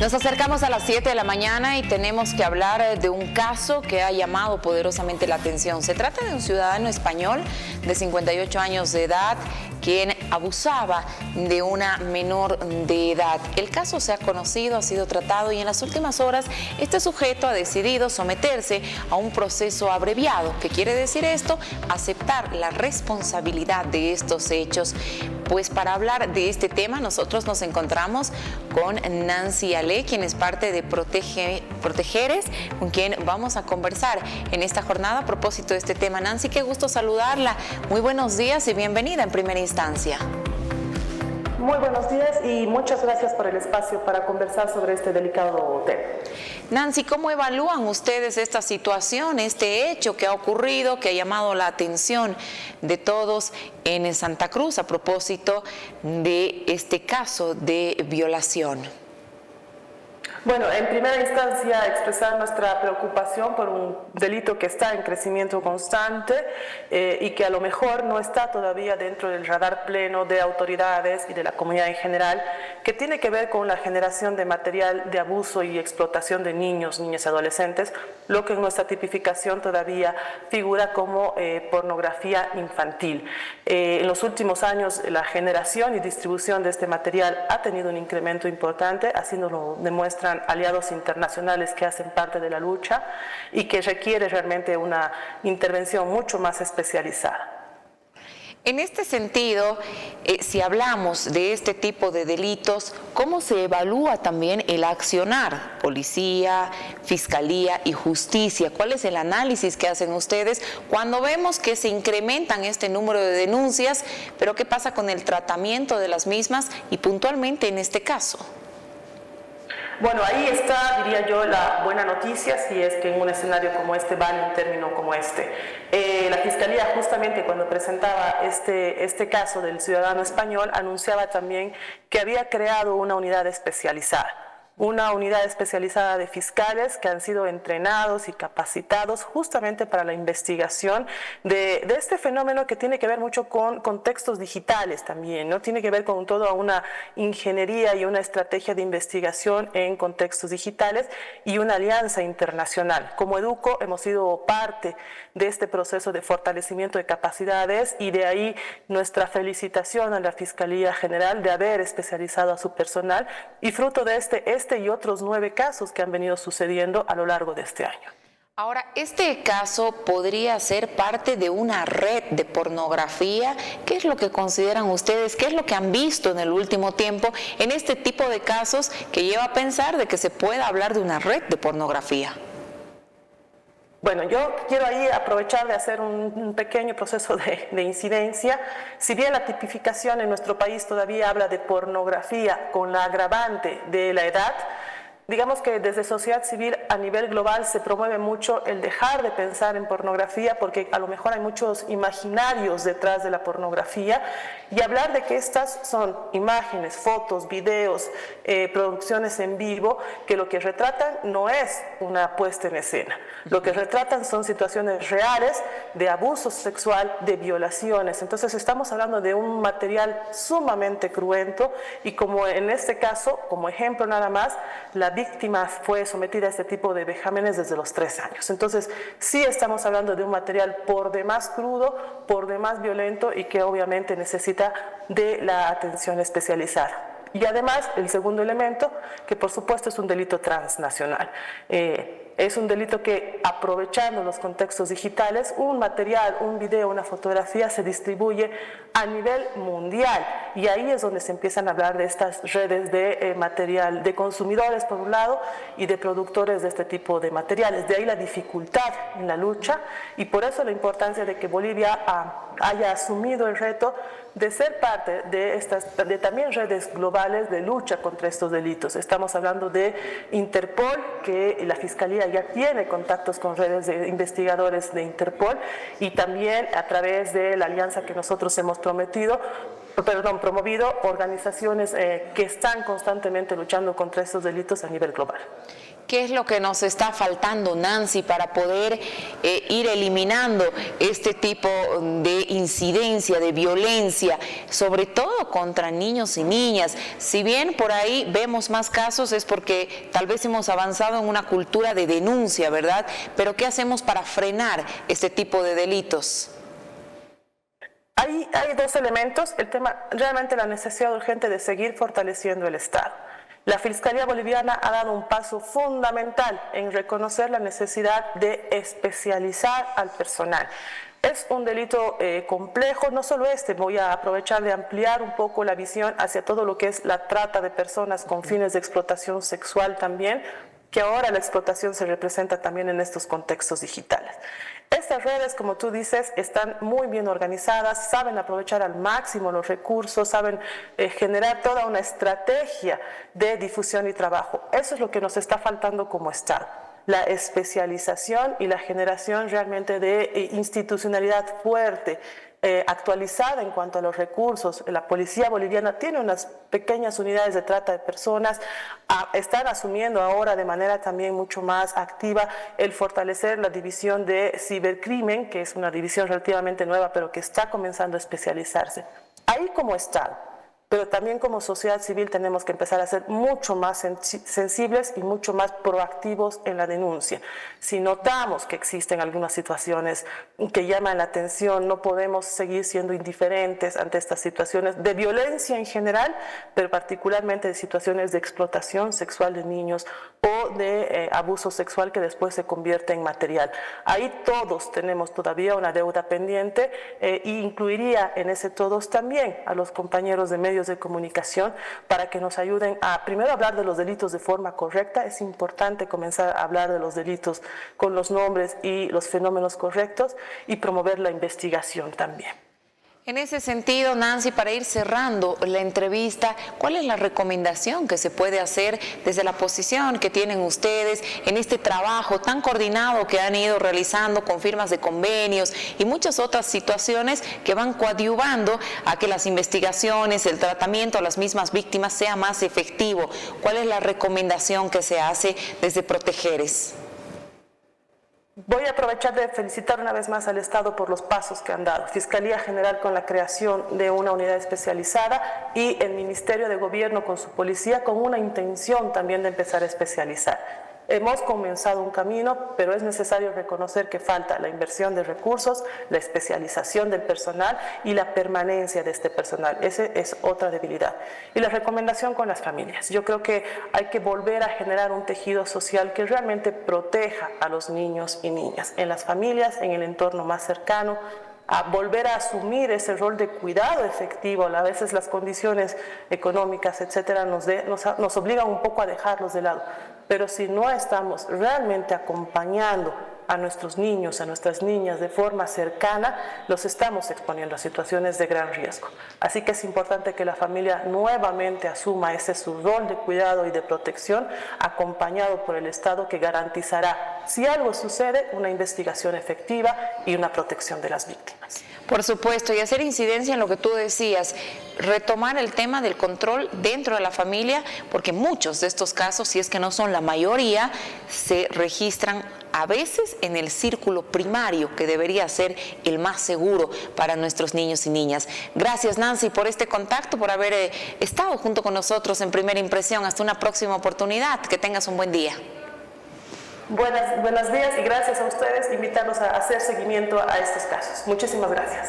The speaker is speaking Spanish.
Nos acercamos a las 7 de la mañana y tenemos que hablar de un caso que ha llamado poderosamente la atención. Se trata de un ciudadano español de 58 años de edad quien abusaba de una menor de edad. El caso se ha conocido, ha sido tratado y en las últimas horas este sujeto ha decidido someterse a un proceso abreviado. ¿Qué quiere decir esto? Aceptar la responsabilidad de estos hechos. Pues para hablar de este tema nosotros nos encontramos con Nancy Ale, quien es parte de Protegeres, con quien vamos a conversar en esta jornada a propósito de este tema. Nancy, qué gusto saludarla. Muy buenos días y bienvenida en primera instancia. Muy buenos días y muchas gracias por el espacio para conversar sobre este delicado tema. Nancy, ¿cómo evalúan ustedes esta situación, este hecho que ha ocurrido, que ha llamado la atención de todos en Santa Cruz a propósito de este caso de violación? Bueno, en primera instancia expresar nuestra preocupación por un delito que está en crecimiento constante y que a lo mejor no está todavía dentro del radar pleno de autoridades y de la comunidad en general, que tiene que ver con la generación de material de abuso y explotación de niños, niñas y adolescentes, lo que en nuestra tipificación todavía figura como pornografía infantil. En los últimos años la generación y distribución de este material ha tenido un incremento importante, así nos lo demuestran aliados internacionales que hacen parte de la lucha y que requiere realmente una intervención mucho más especializada. En este sentido, si hablamos de este tipo de delitos, ¿cómo se evalúa también el accionar? Policía, Fiscalía y Justicia. ¿Cuál es el análisis que hacen ustedes cuando vemos que se incrementan este número de denuncias, pero qué pasa con el tratamiento de las mismas y puntualmente en este caso? Bueno, ahí está, diría yo, la buena noticia, si es que en un escenario como este vale un término como este. La Fiscalía, justamente cuando presentaba este caso del ciudadano español, anunciaba también que había creado una unidad especializada de fiscales que han sido entrenados y capacitados justamente para la investigación de este fenómeno que tiene que ver mucho con contextos digitales también, ¿no? Tiene que ver con toda una ingeniería y una estrategia de investigación en contextos digitales y una alianza internacional. Como Educo hemos sido parte de este proceso de fortalecimiento de capacidades y de ahí nuestra felicitación a la Fiscalía General de haber especializado a su personal y fruto de este y otros 9 casos que han venido sucediendo a lo largo de este año. Ahora, ¿este caso podría ser parte de una red de pornografía? ¿Qué es lo que consideran ustedes? ¿Qué es lo que han visto en el último tiempo en este tipo de casos que lleva a pensar de que se pueda hablar de una red de pornografía? Bueno, yo quiero ahí aprovechar de hacer un pequeño proceso de incidencia. Si bien la tipificación en nuestro país todavía habla de pornografía con la agravante de la edad, digamos que desde sociedad civil a nivel global se promueve mucho el dejar de pensar en pornografía porque a lo mejor hay muchos imaginarios detrás de la pornografía y hablar de que estas son imágenes, fotos, videos, producciones en vivo que lo que retratan no es una puesta en escena. Lo que retratan son situaciones reales de abuso sexual, de violaciones. Entonces estamos hablando de un material sumamente cruento y como en este caso, como ejemplo nada más, la víctima fue sometida a este tipo de vejámenes desde los 3 años. Entonces, sí estamos hablando de un material por demás crudo, por demás violento y que obviamente necesita de la atención especializada. Y además, el segundo elemento, que por supuesto es un delito transnacional. Es un delito que, aprovechando los contextos digitales, un material, un video, una fotografía se distribuye a nivel mundial y ahí es donde se empiezan a hablar de estas redes de material, de consumidores por un lado y de productores de este tipo de materiales. De ahí la dificultad en la lucha y por eso la importancia de que Bolivia haya asumido el reto de ser parte de también redes globales de lucha contra estos delitos. Estamos hablando de Interpol, que la Fiscalía ya tiene contactos con redes de investigadores de Interpol y también a través de la alianza que nosotros hemos promovido organizaciones que están constantemente luchando contra estos delitos a nivel global. ¿Qué es lo que nos está faltando, Nancy, para poder ir eliminando este tipo de incidencia, de violencia, sobre todo contra niños y niñas? Si bien por ahí vemos más casos es porque tal vez hemos avanzado en una cultura de denuncia, ¿verdad? Pero ¿qué hacemos para frenar este tipo de delitos? Hay dos elementos. El tema, realmente la necesidad urgente de seguir fortaleciendo el Estado. La Fiscalía Boliviana ha dado un paso fundamental en reconocer la necesidad de especializar al personal. Es un delito complejo, no solo voy a aprovechar de ampliar un poco la visión hacia todo lo que es la trata de personas con fines de explotación sexual también, que ahora la explotación se representa también en estos contextos digitales. Estas redes, como tú dices, están muy bien organizadas, saben aprovechar al máximo los recursos, saben generar toda una estrategia de difusión y trabajo. Eso es lo que nos está faltando como Estado, la especialización y la generación realmente de institucionalidad fuerte, actualizada en cuanto a los recursos. La policía boliviana tiene unas pequeñas unidades de trata de personas, están asumiendo ahora de manera también mucho más activa el fortalecer la división de cibercrimen, que es una división relativamente nueva, pero que está comenzando a especializarse. Ahí como Estado, pero también como sociedad civil tenemos que empezar a ser mucho más sensibles y mucho más proactivos en la denuncia. Si notamos que existen algunas situaciones que llaman la atención, no podemos seguir siendo indiferentes ante estas situaciones de violencia en general, pero particularmente de situaciones de explotación sexual de niños o de abuso sexual que después se convierte en material. Ahí todos tenemos todavía una deuda pendiente e incluiría en ese todos también a los compañeros de medios de comunicación para que nos ayuden a primero hablar de los delitos de forma correcta. Es importante comenzar a hablar de los delitos con los nombres y los fenómenos correctos y promover la investigación también. En ese sentido, Nancy, para ir cerrando la entrevista, ¿cuál es la recomendación que se puede hacer desde la posición que tienen ustedes en este trabajo tan coordinado que han ido realizando con firmas de convenios y muchas otras situaciones que van coadyuvando a que las investigaciones, el tratamiento a las mismas víctimas sea más efectivo? ¿Cuál es la recomendación que se hace desde Protegeres? Voy a aprovechar de felicitar una vez más al Estado por los pasos que han dado. Fiscalía General con la creación de una unidad especializada y el Ministerio de Gobierno con su policía con una intención también de empezar a especializar. Hemos comenzado un camino, pero es necesario reconocer que falta la inversión de recursos, la especialización del personal y la permanencia de este personal. Esa es otra debilidad. Y la recomendación con las familias. Yo creo que hay que volver a generar un tejido social que realmente proteja a los niños y niñas, en las familias, en el entorno más cercano, a volver a asumir ese rol de cuidado efectivo. A veces las condiciones económicas, etcétera, nos obligan un poco a dejarlos de lado. Pero si no estamos realmente acompañando a nuestros niños, a nuestras niñas de forma cercana, los estamos exponiendo a situaciones de gran riesgo. Así que es importante que la familia nuevamente asuma ese su rol de cuidado y de protección, acompañado por el Estado, que garantizará, si algo sucede, una investigación efectiva y una protección de las víctimas. Por supuesto, y hacer incidencia en lo que tú decías, retomar el tema del control dentro de la familia, porque muchos de estos casos, si es que no son la mayoría, se registran a veces en el círculo primario, que debería ser el más seguro para nuestros niños y niñas. Gracias, Nancy, por este contacto, por haber estado junto con nosotros en Primera Impresión. Hasta una próxima oportunidad. Que tengas un buen día. Buenos días y gracias a ustedes, invitarlos a hacer seguimiento a estos casos. Muchísimas gracias.